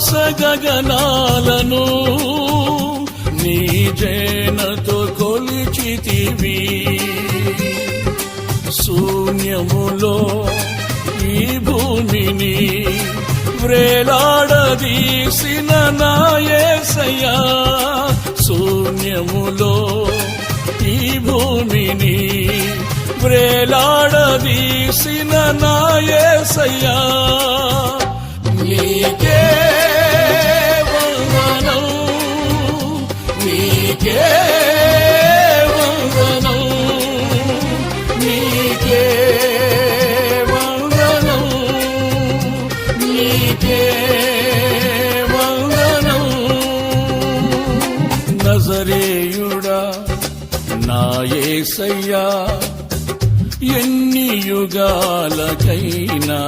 ఆకాశ గగనాలను నీ జేనతో కొలిచితివి. శూన్యములో ఈ భూమిని వ్రేలాడదీసిన నా యేసయ్యా, శూన్యములో ఈ భూమిని వ్రేలాడదీసిన నా యేసయ్యా, నీకే వందనం, నీకే వందనం, నీకే వందనం, నీకే వందనం. నజరేయుడా నా యేసయ్యా, ఎన్ని యుగాలకైనా